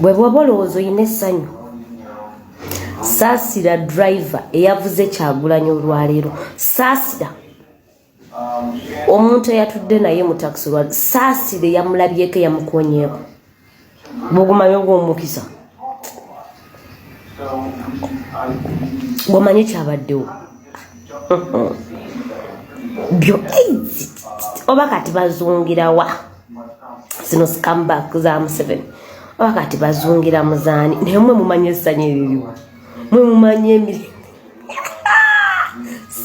bwe bw'olowooza oyina essanyu saasira driver eyavuze Kyagulanyi olwaleero saasira omuntu eyatudde naye mu taxi olwaleero saasira eyamulabyeko eyamukonyeeko bw'ogumanyi ogw'omukisa bw'omanyi kyabaddewo byo oba kati bazungirawa zino scambak za Museveni oba kati bazungira muzaani naye mwe mumanyi essanyu eririwo mwe mumanyi emirimu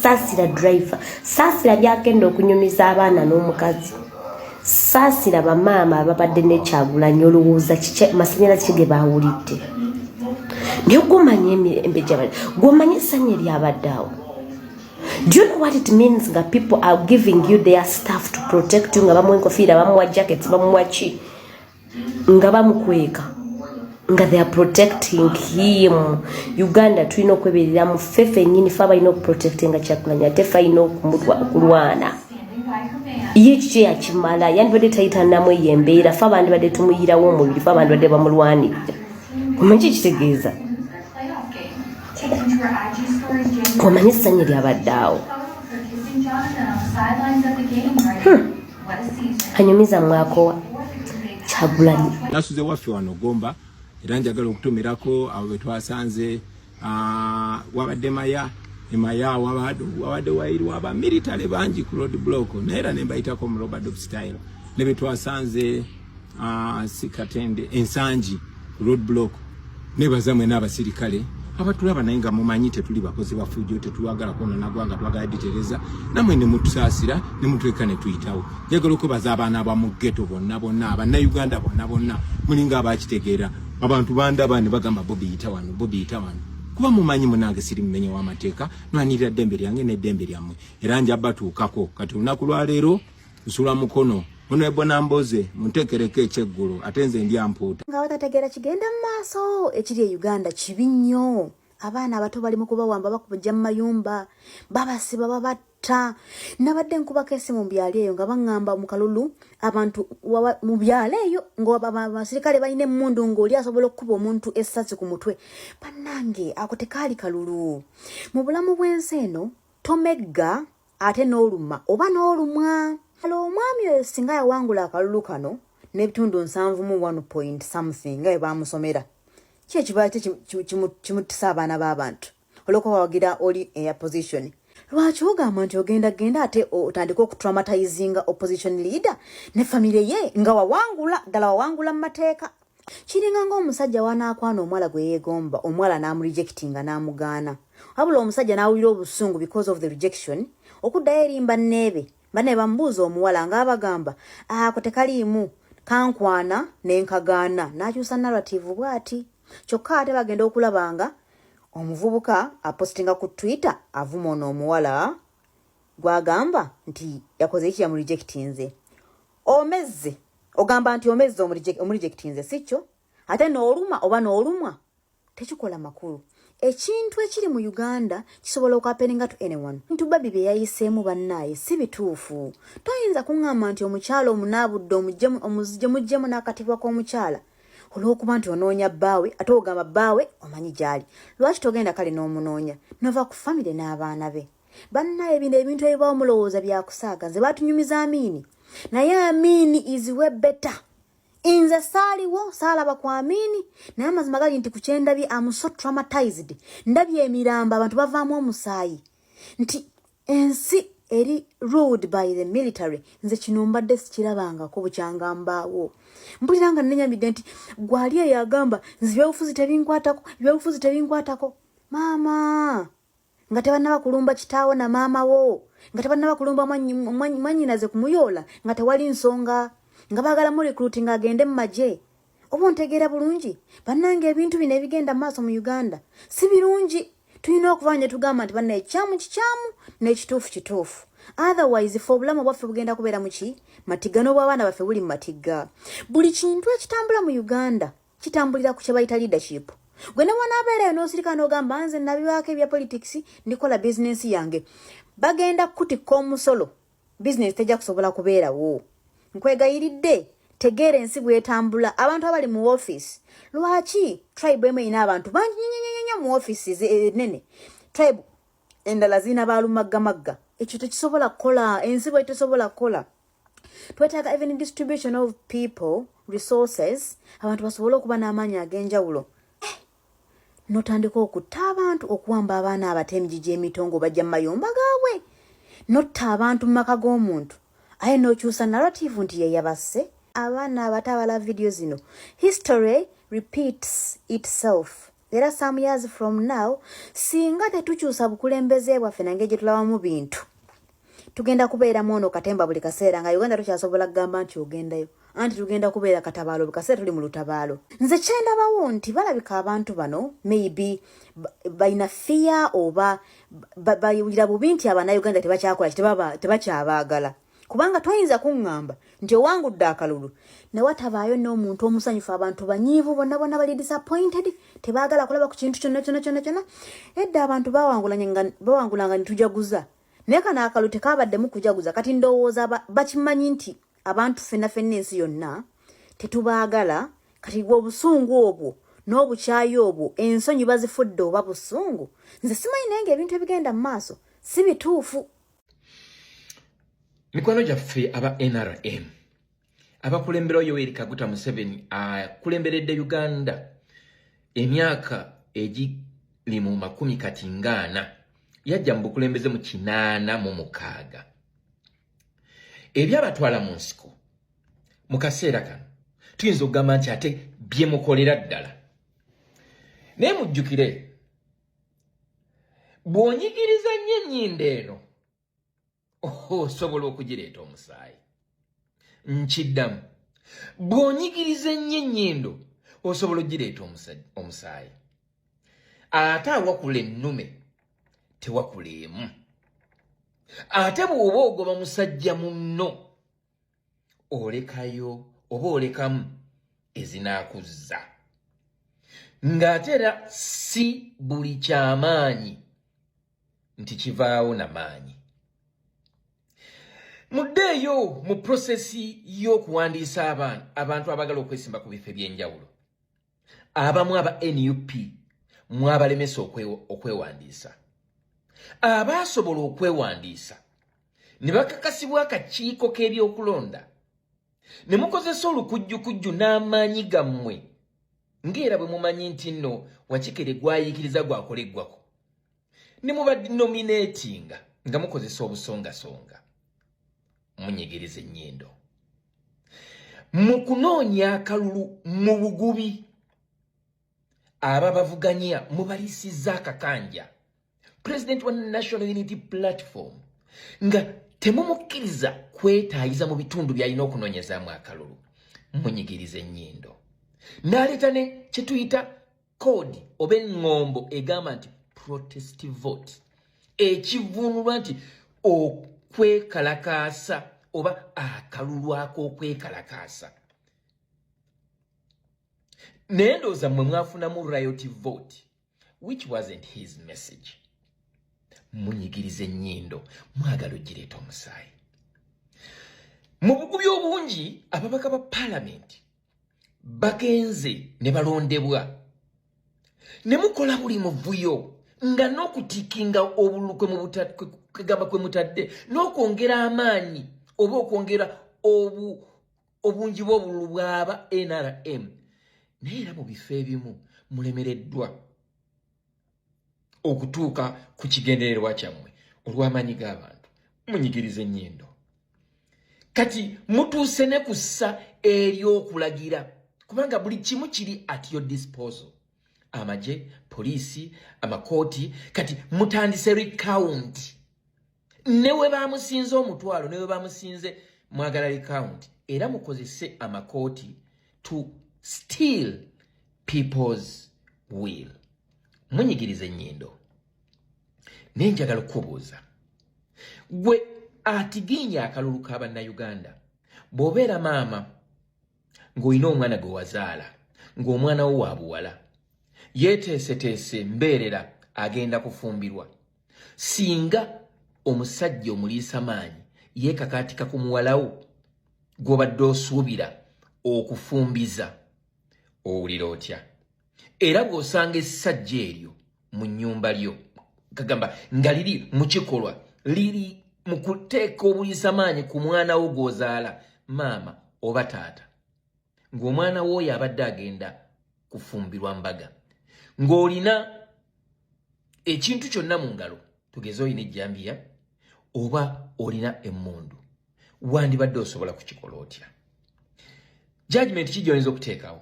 saasira driver saasira byagenda okunyumiza abaana n'omukazi saasira bamaama ababadde ne Kyagulanyi olowooza masannyalaze ki ge baawulidde naye gwomanyi emirembe gyabadde gwomanyi essanyu eryabadde awo. Do you know what it means that people are giving you their stuff to protect you? Nga bamuwa enkofiira, bamuwa jackets, bamuwa ki? Nga bamukweka. Nga they are protecting him. Uganda tulina okweberera mu fefe nyini fa balina okuprotectinga Kyagulanyi ate fa alina okulwana. Ye kiki yakimala yandibadde tayitannamu eyo embeera fa abandi badde tumuyirawo omubiri fa abandi badde bamulwanirira. Omanyi kitegeeza? Omanyi essanyu lyabadde awo. Anyumiza mwakowa Kyagulanyi. Nasuze waffe wano Gomba era njagala okutumirako abo bwe twasanze wabadde Maya wabadde wayiru aba military bangi ku road block naera ne mbayitako mu Robert style ne bwe twasanze Sikatende ensangi road block ne bazamwe n'abasirikale abatulaba naye nga mumanyi tetuli bakozi bafujjo tetulwagala kwona gwanga twagala ditereza namwe ne mutusaasira ne mutweka ne tuyitawo njagala okubaza abaana abamu ghetto bonna abana Uganda bonna mulinga abakitegeera abantu bandaba ne bagamba Bobi yita wano kuba mumanyi munange siri mmenye w'amateeka nwanirira ddembe lyange n'eddembe lyammwe era njabatuukako kati olunaku lwa leero nsula mukono ono ebona mboze muntekereko ekyeggulo ate nze ndi ampuuta nga batategeera kigenda mu maaso ekiri e Uganda kibi nnyo. Abaana abato bali mu kubawamba bakubajja mu mayumba babasiba babatta. Nabadde nkubako esimu mu byalo eyo nga baŋŋamba mu kalulu abantu mu byalo eyo ng'abasirikale balina emmundu ng'oli asobola okukuba omuntu essasi ku mutwe. Bannange ako tekaali kalulu. Mu bulamu bw'ensi eno tomegga ate n'oluma oba n'olumwa. Halo omwami oyo singa yawangula akalulu kano n'ebitundu 7.1 something nga bamusomera. Kye kiba kimutisa abaana b'abantu olwokuba wagira oli eya position. Lwaki ogamba nti ogenda ate otandika okutraumatizinga opposition leader ne family ye nga wawangula mu mateeka. Kiringa ng'omusajja wanaakwana omuwala gwe yeegomba omuwala n'amurejectinga n'amugaana wabula omusajja n'awulira obusungu because of the rejection okuddayo erimba nneebe bane bamubuuza omuwala ng'abagamba ako tekaliimu kankwana n'enkagaana n'akyusa narrative bw'ati. Kyokka ate bagenda okulabanga omuvubuka apostinga ku Twitter avuma ono omuwala gwagamba nti yakoze iki yamurejectinze. Omezze ogamba nti omezze omurejectinze sikyo ate n'oluma oba n'olumwa tekikola makulu. Ekintu ekiri mu Uganda kisobola okwapeninga to anyone. Ntubabi bye yayiseemu bannaye si bituufu. Toyinza kuŋŋamba nti omukyala omunaabudde omuzije mujjemu n'akatibwa k'omukyala olw'okuba nti onoonya bbaawe ate ogamba bbaawe omanyi gy'ali. Lwaki togenda kale n'omunoonya nova ku famire n'abaana be. Bannaye bino ebintu ebibaawo mulowooza byakusaaga nze baatunyumiza Amini naye Amini is way better. Inze saaliwo saalaba ku Amini naye amazima gali nti ku kyendabye am so traumatized ndabye emiramba abantu bavaamu omusaayi nti ensi eri ruled by the military. Nze kino mbadde sikirabangako bukyanga mbaawo mpulira nga nenyamidde nti gwali eyo agamba nze ebyobufuzi tebinkwatako maama nga tebannaba kulumba kitaawo na maama wo nga tebannaba kulumba mwannyinaze kumuyoola nga tewali nsonga nga baagala mu recruiting agende mu magye. Oba ontegeera bulungi bannange ebintu bino ebigenda maaso mu Uganda si birungi. Tulina okuva nje tugamba nti bannaye kikyamu n'ekituufu kituufu. Otherwise for obulamu bwaffe bugenda kubeera mu ki matiga n'obw'abaana baffe buli mu matiga. Buli kintu ekitambula mu Uganda kitambulira ku kye bayita leadership. Gwe ne wanaabeerayo n'osirika n'ogamba nze nabiwaako ebya politics ndikola business yange bagenda kutikka omusolo business tejja kusobola kubeerawo. Nkwegayiridde Tegere ensi bwetambula abantu abali mu office. Lwaki tribe emu ina abantu bangi mu offices nene. Tribe endala zina balumagga. Ekyo tekisobola kukola, ensi bwe tesobola kukola. Twetaaga even distribution of people, resources, abantu basobola okuba n'amaanyi ag'enjawulo. Notandika okutta abantu, okuwamba abaana abatemi gy'emitongo bajja mu mayumba gaabwe. Notta abantu mu maka g'omuntu. Aye n'okyusa narrative nti ye yabasse. Abaana abato abala video zino. History repeats itself. There are some years from now, singa tetukyusa bukulembeze bwaffe nange gye tulabamu bintu. Tugenda kubeera mono katemba buli kaseera nga Uganda tukyasobola kugamba nti ogendayo. Anti tugenda kubeera katabaalo bukaseera tuli mu lutabaalo. Nze kyendabawo nti balabika abantu bano maybe bayina fear oba bayulira bubi nti Abannayuganda tebakyakola tebakyabaagala. Kubanga twayinza kuŋŋamba nti owangudde akalulu ne watabaayo n'omuntu omusanyufu abantu banyiivu bonna bali disappointed tebaagala kulaba ku kintu kyonna. Edda abantu bawangulanga ne tujaguza. Naye kano akalulu tekabaddemu kujaguza kati ndowooza bakimanyi nti abantu ffenna ensi yonna tetubaagala kati obusungu obwo n'obukyayi obwo ensonyi bazifudde oba busungu. Nze simanyi naye ng'ebintu ebigenda mu maaso si bituufu. Mikwano gyaffe aba NRM abakulembera Yoweri Kaguta Museveni akulemberedde Uganda emyaka egiri mu 40 yajja mu bukulembeze mu 86 ebyabatwala mu nsiko mu kaseera kano tuyinza okugamba nti ate bye mukolera ddala. Naye mujjukire bw'onyigiriza nnyo ennyindo eno osobola okugireeta omusaayi. Nkiddamu bw'onyigiriza ennyo ennyindo osobola okugireeta omusaayi. Ate awakula ennume tewakula emu. Ate bw'oba ogoba musajja munno olekayo oba olekamu ezinaakuzza. Ng'ate era si buli kyamaanyi nti kivaawo na maanyi. Muddeeyo mu prosesi y'okuwandiisa abantu abagala okwesimba ku bifo by'enjawulo. Abamu aba NUP mwabalemesa okwewandiisa. Abaasobola okwewandiisa ne bakakasibwa akakiiko k'ebyokulonda ne mukozesa olukujjukujju n'amaanyi gammwe ng'era bwe mumanyi nti nno Wakikere gwayiikiriza gwakoleggwako ne mubadinominatinga nga mukozesa obusongasonga. Munyigiriza ennyindo. Mu kunoonya akalulu mu bugubi ababavuganya mubalisiza akakanja President wa National Unity Platform nga temumukkiriza kwetaayiza mu bitundu by'alina okunoonyezaamu akalulu. Munyigiriza ennyindo. N'aleeta ne kye tuyita kodi oba eŋŋombo egamba nti protest vote ekivuunulwa nti okwekalakaasa oba akalulu ak'okwekalakaasa. Naye ndowooza mmwe mwafunamu riot vote which wasn't his message. Munyigiriza ennyindo mwagala ogireeta omusaayi. Mu bugubi obungi ababaka ba Parliament bagenze ne balondebwa ne mukola buli muvuyo nga n'okutikinga obululu kwegamba kwe mutadde n'okwongera amaanyi oba okwongera obungi bw'obululu bw'aba NRM. Naye era mu bifo ebimu mulemereddwa okutuuka ku kigendererwa kyammwe olw'amaanyi g'abantu. Munyigiriza ennyindo. Kati mutuuse ne kussa ery'okulagira kubanga buli kimu kiri at your disposal. Amagye, poliisi, amakooti, kati mutandise recount. Ne we bamusinze omutwalo, ne we bamusinze mwagala recount. Era mukozese amakooti to steal people's will. Munyigiriza ennyindo. Naye njagala okubuuza. Gwe atiginya akalulu k'Abannayuganda bw'obeera maama ng'olina omwana gwe wazaala ng'omwana wo wa buwala yeeteeseteese mbeerera agenda kufumbirwa, singa omusajja omuliisa maanyi yeekakaatika ku muwala wo gw'obadde osuubira okufumbiza owulira otya era bw'osanga essajja eryo mu nnyumba lyo kagamba nga liri mu kikolwa liri mu kuteeka obulisamaanyi ku mwana wo gw'ozaala maama oba taata ng'omwana wo oyo abadde agenda kufumbirwa mbaga ng'olina ekintu kyonna mu ngalo tugeze olina ejjambiya oba olina emmundu wandibadde osobola kukikola otya judgment kigyoneza okuteekawo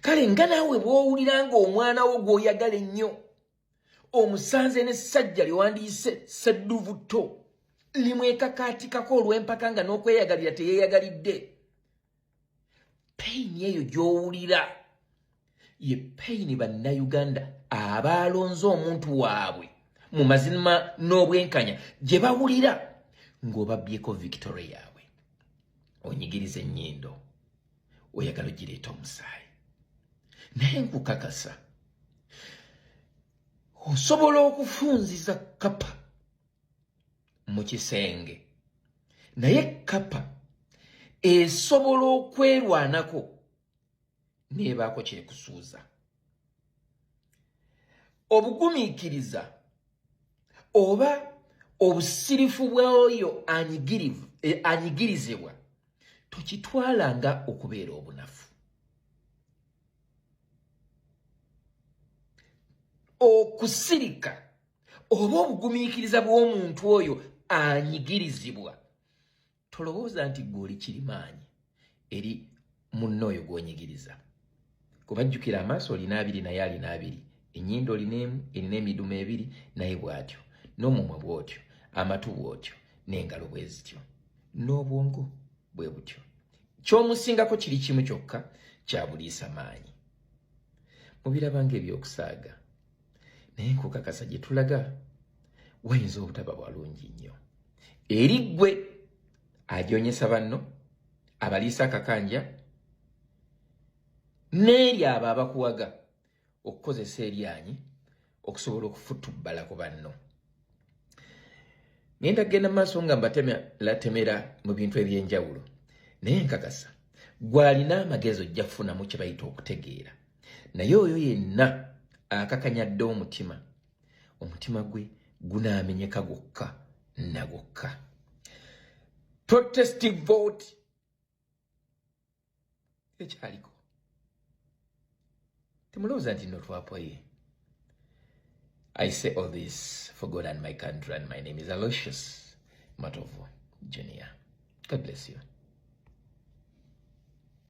kale nga naawe bw'owulira ng'omwana wo gw'oyagala ennyo omusanze n'essajja lyewandiise sseddubuto limwekakaatikako olw'empaka nga n'okweyagalira teyeeyagalidde payini eyo gy'owulira ye payini bannayuganda abaalonze omuntu waabwe mu mazima n'obwenkanya gye bawulira ng'obabbyeko victory yaabwe onyigiriza ennyindo oyagala ogireeta omusaayi naye nkukakasa osobola okufunziza kapa mu kisenge naye kapa esobola okwerwanako neebaako kyekusuuza obugumiikiriza oba obusirifu bw'oyo anyigirizibwa tokitwalanga okubeera obunafu okusirika oba obugumiikiriza bw'omuntu oyo anyigirizibwa tolowooza nti gw'oli kirimaanyi eri munno oyo gw'onyigiriza kubajjukira amaaso olina abiri naye alina abiri ennyindo olina emu erina emidumu ebiri naye bw'atyo n'omumwa bw'otyo amatu bw'otyo n'engalo bwe zityo n'obwongo bwe butyo ky'omusingako kiri kimu kyokka kya buliisa maanyi mubirabanga ebyokusaaga naye nkukakasa gye tulaga wayinza obutaba bwalungi nnyo eri ggwe agyonyesa banno abaliisa akakanja n'eri abo abakuwaga okukozesa eryanyi okusobola okufutubbala ku banno ngenda kugenda mu maaso nga mbatemera mu bintu eby'enjawulo naye nkakasa gw'alina amagezi ojja kufunamu kye bayita okutegeera naye oyo yenna akakanyadde omutima gwe gunaamenyeka gwokka na gwokka protestive vote ekyaliko temulowooza nti nno twapoye. I say all this for God and my country, and my name is Aloysius Matovu Jr. God bless you.